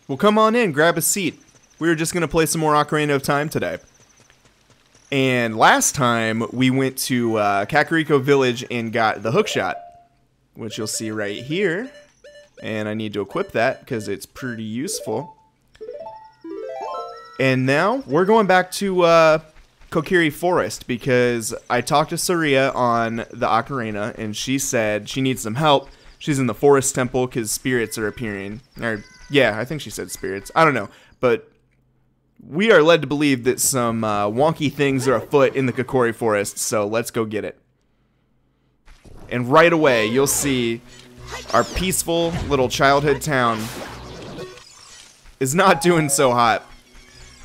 Well, come on in, grab a seat. We were just going to play some more Ocarina of Time today. And last time, we went to Kakariko Village and got the hookshot, which you'll see right here. And I need to equip that because it's pretty useful. And now, we're going back to Kokiri Forest because I talked to Saria on the Ocarina, and she said she needs some help. She's in the Forest Temple because spirits are appearing. Or, yeah, I think she said spirits. I don't know. But we are led to believe that some wonky things are afoot in the Kokiri Forest, so let's go get it. And right away, you'll see our peaceful little childhood town is not doing so hot.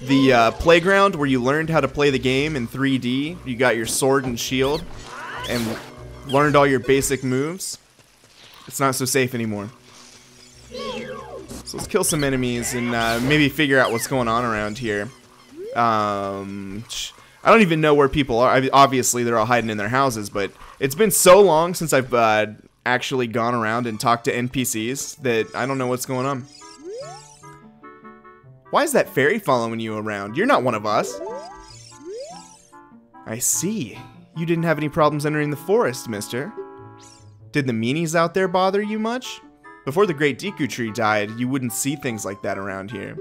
The playground where you learned how to play the game in 3D, you got your sword and shield, and learned all your basic moves. It's not so safe anymore. So let's kill some enemies and maybe figure out what's going on around here. I don't even know where people are. Obviously, they're all hiding in their houses, but it's been so long since I've actually gone around and talked to NPCs that I don't know what's going on. Why is that fairy following you around? You're not one of us. I see. You didn't have any problems entering the forest, mister. Did the meanies out there bother you much? Before the Great Deku Tree died, you wouldn't see things like that around here.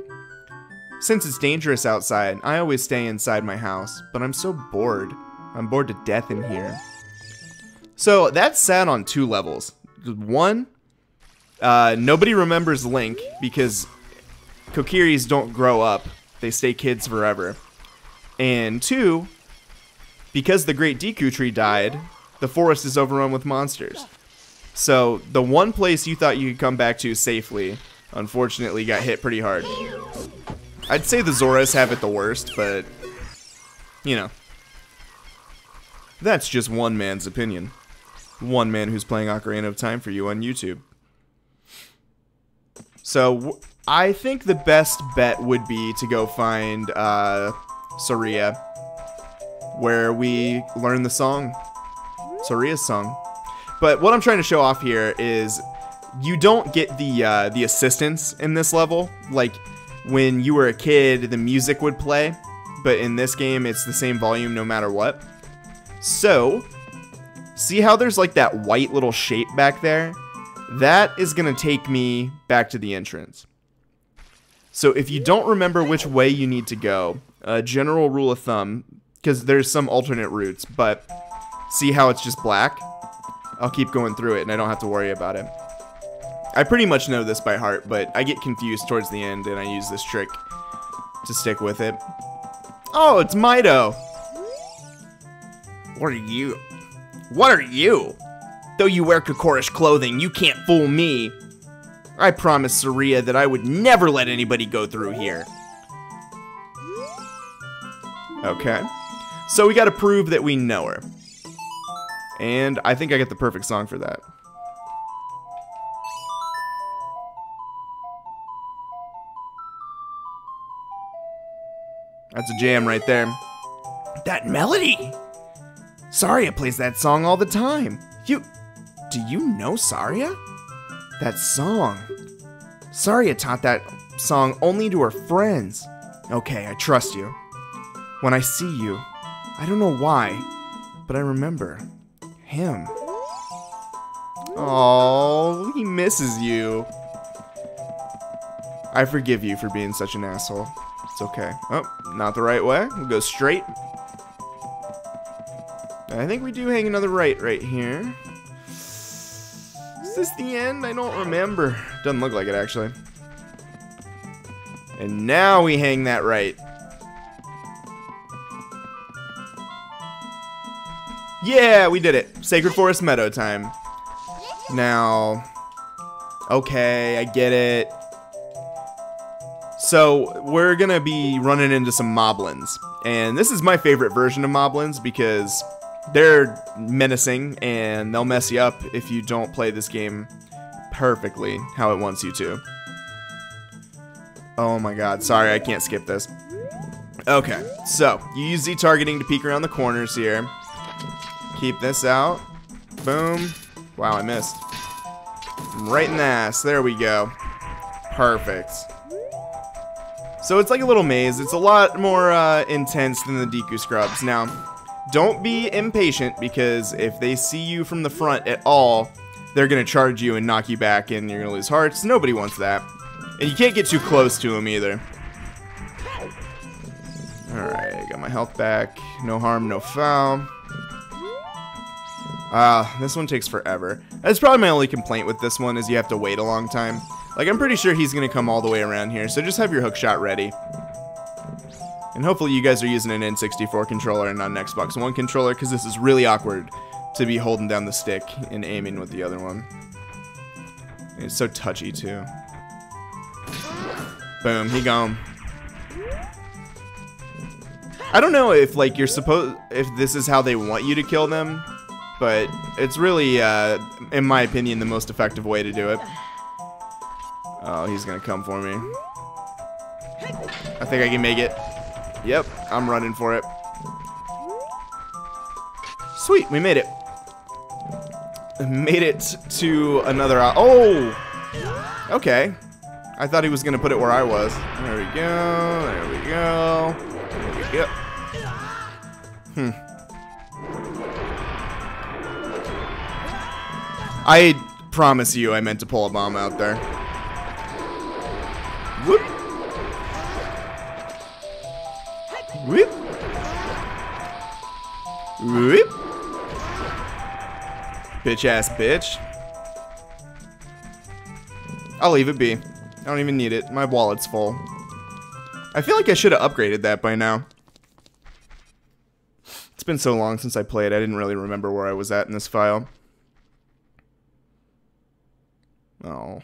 Since it's dangerous outside, I always stay inside my house, but I'm so bored. I'm bored to death in here. So that's sad on two levels. One, nobody remembers Link because Kokiris don't grow up. They stay kids forever. And two, because the Great Deku Tree died, the forest is overrun with monsters. So the one place you thought you could come back to safely, unfortunately got hit pretty hard. I'd say the Zoras have it the worst, but, you know. That's just one man's opinion. One man who's playing Ocarina of Time for you on YouTube. So, I think the best bet would be to go find Saria, where we learn the song, Saria's song. But what I'm trying to show off here is you don't get the assistance in this level. Like, when you were a kid, the music would play, but in this game, it's the same volume no matter what. So, see how there's like that white little shape back there? That is going to take me back to the entrance. So if you don't remember which way you need to go, a general rule of thumb, because there's some alternate routes, but see how it's just black? I'll keep going through it and I don't have to worry about it. I pretty much know this by heart, but I get confused towards the end and I use this trick to stick with it. Oh, it's Mido! What are you? What are you? Though you wear Kokorish clothing, you can't fool me. I promised Saria that I would never let anybody go through here. Okay. So we gotta prove that we know her. And I think I get the perfect song for that. That's a jam right there. That melody! Saria plays that song all the time. Do you know Saria? That song. Saria taught that song only to her friends. Okay, I trust you. When I see you, I don't know why, but I remember him. Oh, he misses you. I forgive you for being such an asshole. It's okay. Oh, not the right way. We'll go straight. I think we do hang another right here. Is this the end? I don't remember. Doesn't look like it, actually. And now we hang that right. Yeah, we did it. Sacred Forest Meadow time. Now, okay, I get it. So, we're gonna be running into some moblins. And this is my favorite version of moblins because they're menacing and they'll mess you up if you don't play this game perfectly how it wants you to. Oh my god, sorry, I can't skip this. Okay, so you use Z targeting to peek around the corners here. Keep this out. Boom. Wow, I missed. Right in the ass. There we go. Perfect. So it's like a little maze. It's a lot more intense than the Deku Scrubs. Now, don't be impatient, because if they see you from the front at all, they're going to charge you and knock you back, and you're going to lose hearts. Nobody wants that. And you can't get too close to them either. Alright, got my health back. No harm, no foul. This one takes forever. That's probably my only complaint with this one, is you have to wait a long time. Like, I'm pretty sure he's going to come all the way around here, so just have your hook shot ready. And hopefully you guys are using an N64 controller and not an Xbox One controller, because this is really awkward to be holding down the stick and aiming with the other one. And it's so touchy, too. Boom, he gone. I don't know if, like, if this is how they want you to kill them, but it's really, in my opinion, the most effective way to do it. Oh, he's gonna come for me. I think I can make it. Yep, I'm running for it. Sweet, we made it. Made it to another... Oh! Okay. I thought he was gonna put it where I was. There we go, there we go. There we go. I promise you I meant to pull a bomb out there. Whoop. Whoop. Whoop. Bitch ass bitch. I'll leave it be. I don't even need it. My wallet's full. I feel like I should have upgraded that by now. It's been so long since I played, I didn't really remember where I was at in this file. Oh.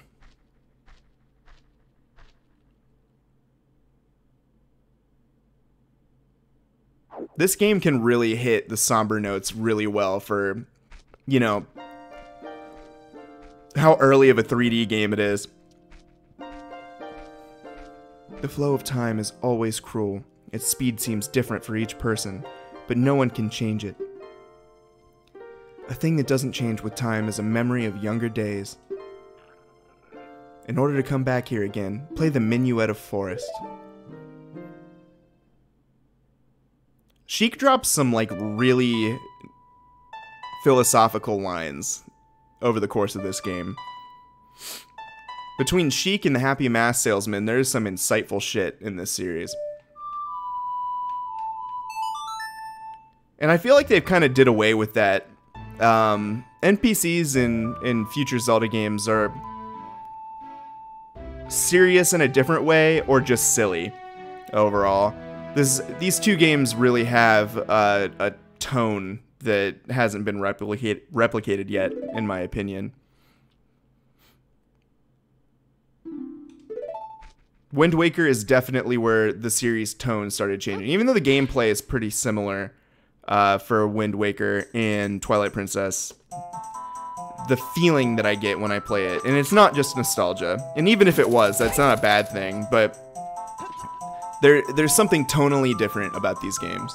This game can really hit the somber notes really well for, you know, how early of a 3D game it is. The flow of time is always cruel. Its speed seems different for each person, but no one can change it. A thing that doesn't change with time is a memory of younger days. In order to come back here again, play the Minuet of Forest. Sheik drops some, like, really philosophical lines over the course of this game. Between Sheik and the Happy Mask Salesman, there's some insightful shit in this series. And I feel like they've kind of did away with that. NPCs in future Zelda games are serious in a different way, or just silly overall. These two games really have a tone that hasn't been replicated yet, in my opinion. Wind Waker is definitely where the series' tone started changing, even though the gameplay is pretty similar for Wind Waker and Twilight Princess. The feeling that I get when I play it, and it's not just nostalgia, and even if it was, that's not a bad thing, but there's something tonally different about these games.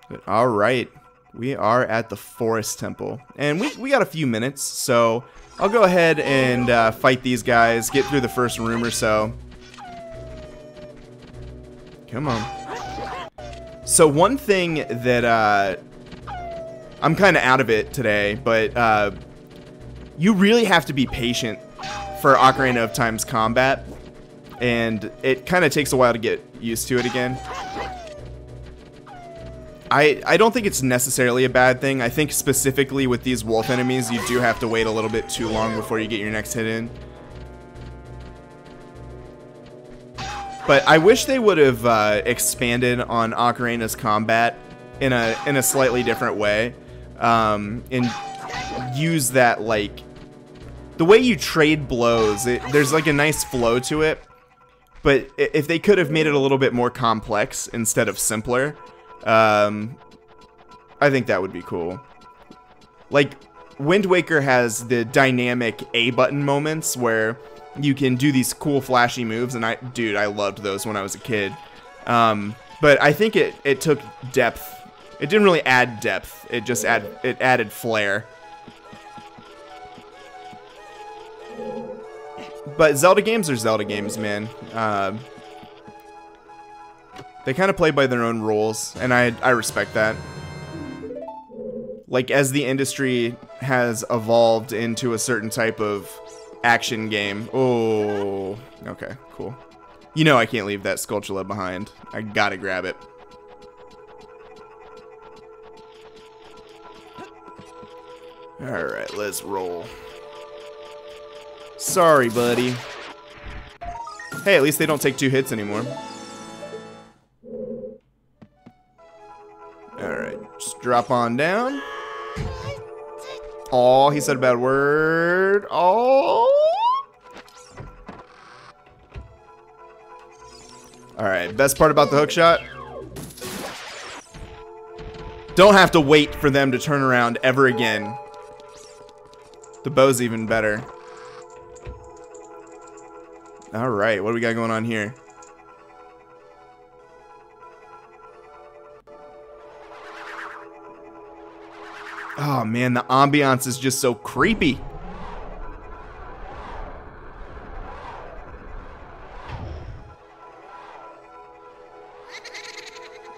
But all right, we are at the Forest Temple, and we got a few minutes, so I'll go ahead and fight these guys, get through the first room or so. Come on. So one thing that I'm kind of out of it today, but you really have to be patient for Ocarina of Time's combat, and it kind of takes a while to get used to it again. I don't think it's necessarily a bad thing. I think specifically with these wolf enemies, you do have to wait a little bit too long before you get your next hit in. But I wish they would have expanded on Ocarina's combat in a slightly different way, and use that, like, the way you trade blows. There's like a nice flow to it, but if they could have made it a little bit more complex instead of simpler, I think that would be cool. Like, Wind Waker has the dynamic A button moments where you can do these cool flashy moves, and dude, I loved those when I was a kid. But I think it took depth. It didn't really add depth. It just added flair. But Zelda games are Zelda games, man. They kind of play by their own rules, and I respect that. Like, as the industry has evolved into a certain type of action game. Oh, okay, cool. You know I can't leave that Skulltula behind. I gotta grab it. Alright, let's roll. Sorry, buddy. Hey, at least they don't take 2 hits anymore. Alright, just drop on down. Oh, he said a bad word. Oh. Alright, best part about the hook shot. Don't have to wait for them to turn around ever again. The bow's even better. Alright, what do we got going on here? Oh man, the ambiance is just so creepy.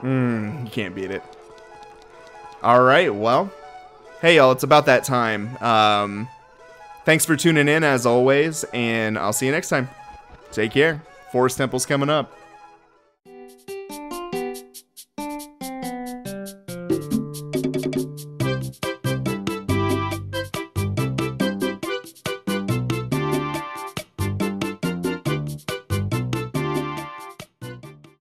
You can't beat it. Alright, well. Hey y'all, it's about that time. Thanks for tuning in as always, and I'll see you next time. Take care. Forest Temple's coming up.